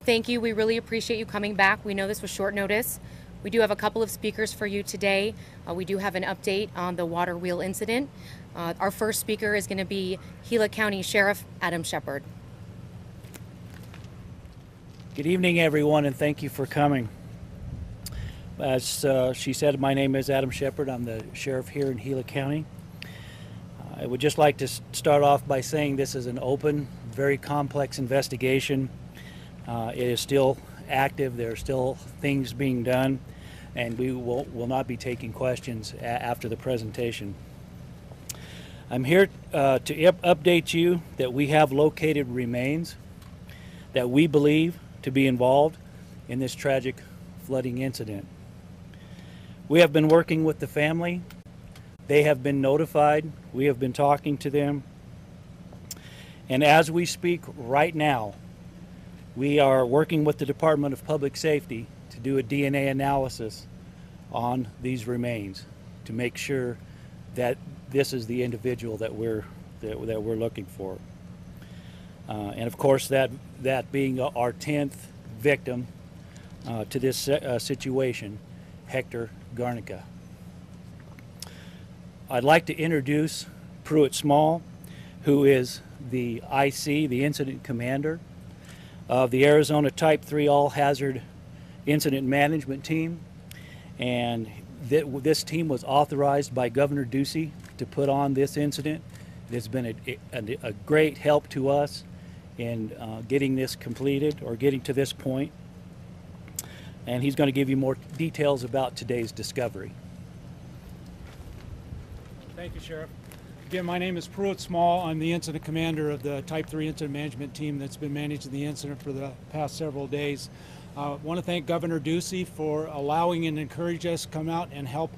Thank you. We really appreciate you coming back. We know this was short notice. We do have a couple of speakers for you today. We do have an update on the water wheel incident. Our first speaker is going to be Gila County Sheriff Adam Shepard. Good evening, everyone, and thank you for coming. As she said, my name is Adam Shepard. I'm the sheriff here in Gila County. I would just like to start off by saying this is an open, very complex investigation. It is still active. There are still things being done, and we will not be taking questions after the presentation. I'm here to update you that we have located remains that we believe to be involved in this tragic flooding incident. We have been working with the family. They have been notified. We have been talking to them. And as we speak right now, we are working with the Department of Public Safety to do a DNA analysis on these remains to make sure that this is the individual that we're looking for. And of course, that being our 10th victim to this situation, Hector Garnica. I'd like to introduce Pruitt Small, who is the IC, the incident commander of the Arizona Type 3 All-Hazard Incident Management Team. And this team was authorized by Governor Ducey to put on this incident. It has been a great help to us in getting this completed or getting to this point. And he's going to give you more details about today's discovery. Thank you, Sheriff. Again, my name is Pruitt Small. I'm the incident commander of the Type 3 Incident Management Team that's been managing the incident for the past several days. I want to thank Governor Ducey for allowing and encouraging us to come out and help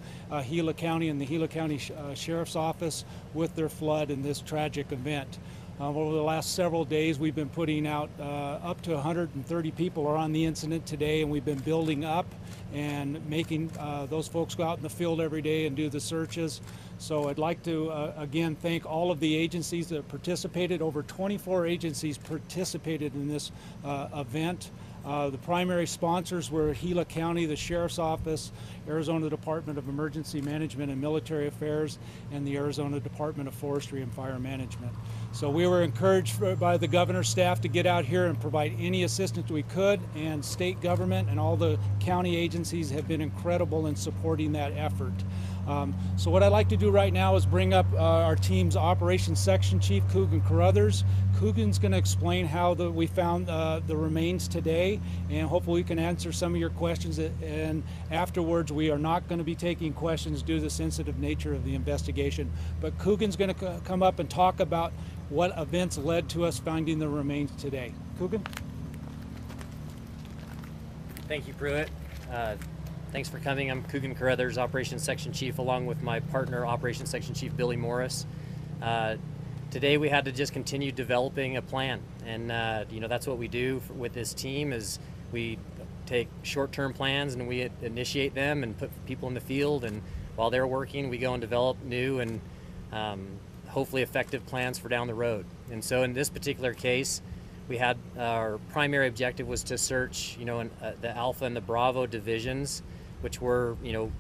Gila County and the Gila County Sheriff's Office with their flood in this tragic event. Over the last several days, we've been putting out up to 130 people are on the incident today, and we've been building up and making those folks go out in the field every day and do the searches. So I'd like to again thank all of the agencies that participated. Over 24 agencies participated in this event. The primary sponsors were Gila County, the Sheriff's Office, Arizona Department of Emergency Management and Military Affairs, and the Arizona Department of Forestry and Fire Management. So we were encouraged by the governor's staff to get out here and provide any assistance we could, and state government and all the county agencies have been incredible in supporting that effort. So what I'd like to do right now is bring up our team's Operations Section Chief, Coogan Carruthers. Coogan's going to explain how we found the remains today, and hopefully we can answer some of your questions. And afterwards, we are not going to be taking questions due to the sensitive nature of the investigation. But Coogan's going to come up and talk about what events led to us finding the remains today. Coogan? Thank you, Pruitt. Thanks for coming. I'm Coogan Carruthers, Operations Section Chief, along with my partner, Operations Section Chief Billy Morris. Today we had to just continue developing a plan, and that's what we do with this team. Is we take short-term plans and we initiate them and put people in the field, and while they're working, we go and develop new and hopefully effective plans for down the road. And so in this particular case, we had our primary objective was to search, the Alpha and the Bravo divisions, which were,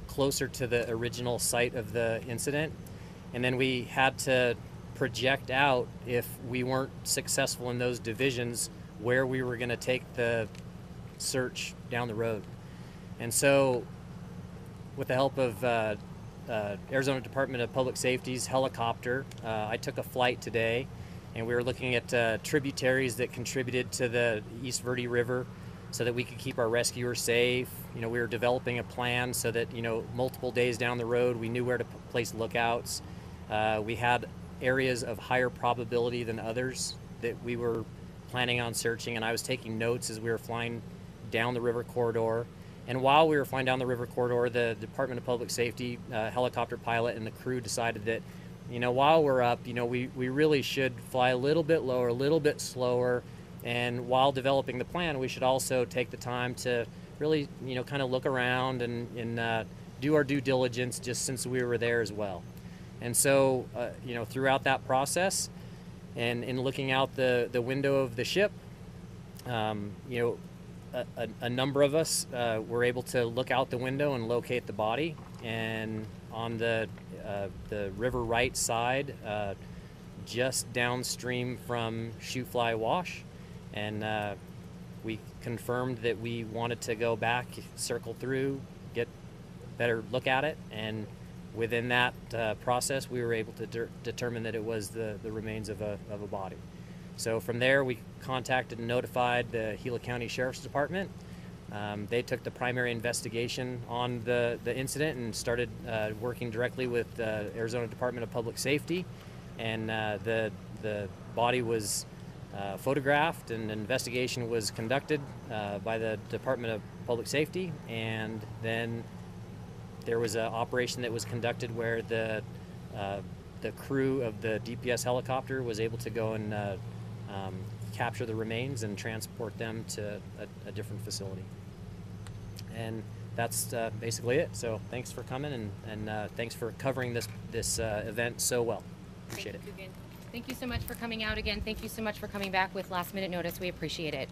closer to the original site of the incident. And then we had to project out, if we weren't successful in those divisions, where we were going to take the search down the road. And so with the help of Arizona Department of Public Safety's helicopter, I took a flight today, and we were looking at tributaries that contributed to the East Verde River so that we could keep our rescuers safe. We were developing a plan so that, multiple days down the road, we knew where to place lookouts. We had areas of higher probability than others that we were planning on searching, and I was taking notes as we were flying down the river corridor. And while we were flying down the river corridor, the Department of Public Safety helicopter pilot and the crew decided that, while we're up, we really should fly a little bit lower, a little bit slower, and while developing the plan, we should also take the time to really, kind of look around and do our due diligence, just since we were there as well. And so, throughout that process, and in looking out the window of the ship, a number of us were able to look out the window and locate the body. And on the river right side, just downstream from Shoe Fly Wash, and we confirmed that we wanted to go back, circle through, get better look at it, and within that process, we were able to determine that it was the remains of a body. So from there, we contacted and notified the Gila County Sheriff's Department. They took the primary investigation on the incident and started working directly with the Arizona Department of Public Safety. And the body was photographed, and an investigation was conducted by the Department of Public Safety. And then there was an operation that was conducted where the crew of the DPS helicopter was able to go and capture the remains and transport them to a different facility. And that's basically it. So thanks for coming, and thanks for covering this event so well. Appreciate it. Thank you so much for coming out again. Thank you so much for coming back with last minute notice. We appreciate it.